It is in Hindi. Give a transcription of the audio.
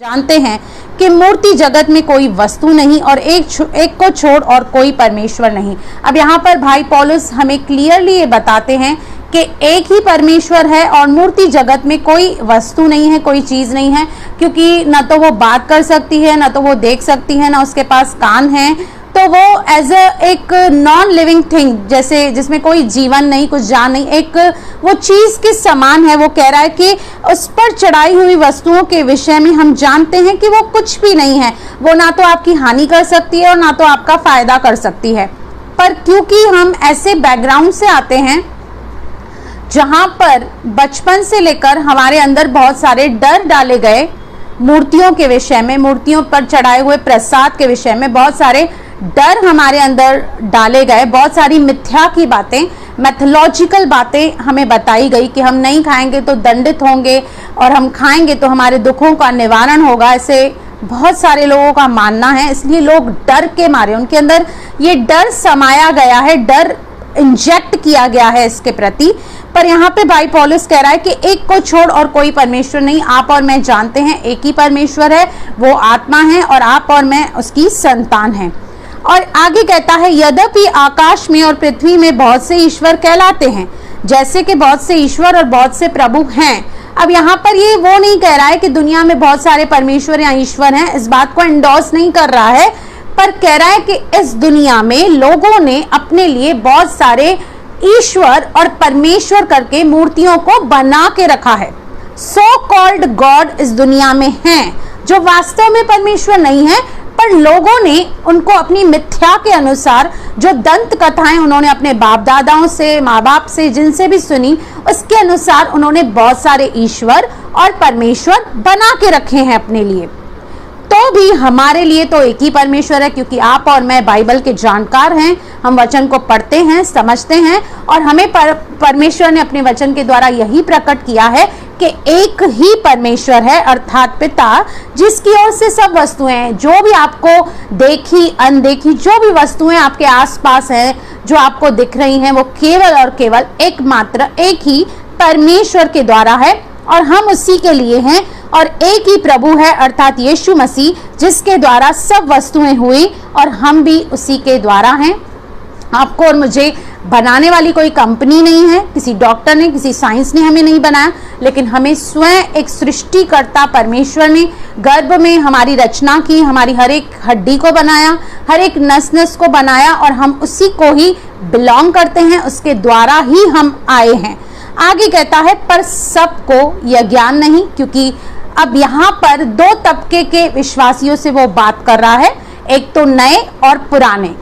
जानते हैं कि मूर्ति जगत में कोई वस्तु नहीं और एक को छोड़ और कोई परमेश्वर नहीं। अब यहाँ पर भाई पौलुस हमें क्लियरली ये बताते हैं कि एक ही परमेश्वर है और मूर्ति जगत में कोई वस्तु नहीं है, कोई चीज नहीं है, क्योंकि ना तो वो बात कर सकती है, ना तो वो देख सकती है, ना उसके पास कान है, तो वो एज एक नॉन लिविंग थिंग, जैसे जिसमें कोई जीवन नहीं, कुछ जान नहीं, एक वो चीज के समान है। वो कह रहा है कि उस पर चढ़ाई हुई वस्तुओं के विषय में हम जानते हैं कि वो कुछ भी नहीं है, वो ना तो आपकी हानि कर सकती है और ना तो आपका फायदा कर सकती है। पर क्योंकि हम ऐसे बैकग्राउंड से आते हैं जहां पर बचपन से लेकर हमारे अंदर बहुत सारे डर डाले गए, मूर्तियों के विषय में, मूर्तियों पर चढ़ाए हुए प्रसाद के विषय में बहुत सारे डर हमारे अंदर डाले गए, बहुत सारी मिथ्या की बातें, मैथोलॉजिकल बातें हमें बताई गई कि हम नहीं खाएंगे तो दंडित होंगे और हम खाएंगे तो हमारे दुखों का निवारण होगा। ऐसे बहुत सारे लोगों का मानना है, इसलिए लोग डर के मारे, उनके अंदर ये डर समाया गया है, डर इंजेक्ट किया गया है इसके प्रति। पर यहाँ पे भाई पौलुस कह रहा है कि एक को छोड़ और कोई परमेश्वर नहीं। आप और मैं जानते हैं एक ही परमेश्वर है, वो आत्मा है और आप और मैं उसकी संतान हैं। और आगे कहता है, यद्यपि आकाश में और पृथ्वी में बहुत से ईश्वर कहलाते हैं, जैसे कि बहुत से ईश्वर और बहुत से प्रभु हैं। अब यहाँ पर ये वो नहीं कह रहा है कि दुनिया में बहुत सारे परमेश्वर या ईश्वर हैं, इस बात को एंडोर्स नहीं कर रहा है, पर कह रहा है कि इस दुनिया में लोगों ने अपने लिए बहुत सारे ईश्वर और परमेश्वर करके मूर्तियों को बना के रखा है। सो कॉल्ड गॉड इस दुनिया में हैं, जो वास्तव में परमेश्वर नहीं है, पर लोगों ने उनको अपनी मिथ्या के अनुसार, जो दंत कथाएं उन्होंने अपने बाप दादाओं से, माँ बाप से, जिनसे भी सुनी, उसके अनुसार उन्होंने बहुत सारे ईश्वर और परमेश्वर बना के रखे हैं अपने लिए। तो भी हमारे लिए तो एक ही परमेश्वर है, क्योंकि आप और मैं बाइबल के जानकार हैं, हम वचन को पढ़ते हैं, समझते हैं, और हमें परमेश्वर ने अपने वचन के द्वारा यही प्रकट किया है कि एक ही परमेश्वर है, अर्थात पिता, जिसकी ओर से सब वस्तुएं, जो भी आपको देखी अनदेखी जो भी वस्तुएं आपके आसपास हैं, जो आपको दिख रही हैं, वो केवल और केवल एकमात्र एक ही परमेश्वर के द्वारा है और हम उसी के लिए हैं। और एक ही प्रभु है, अर्थात यीशु मसीह, जिसके द्वारा सब वस्तुएं हुई और हम भी उसी के द्वारा हैं। आपको और मुझे बनाने वाली कोई कंपनी नहीं है, किसी डॉक्टर ने, किसी साइंस ने हमें नहीं बनाया, लेकिन हमें स्वयं एक सृष्टिकर्ता परमेश्वर ने गर्भ में हमारी रचना की, हमारी हर एक हड्डी को बनाया, हर एक नस नस को बनाया, और हम उसी को ही बिलोंग करते हैं, उसके द्वारा ही हम आए हैं। आगे कहता है, पर सबको यह ज्ञान नहीं, क्योंकि अब यहाँ पर दो तबके के विश्वासियों से वो बात कर रहा है, एक तो नए और पुराने।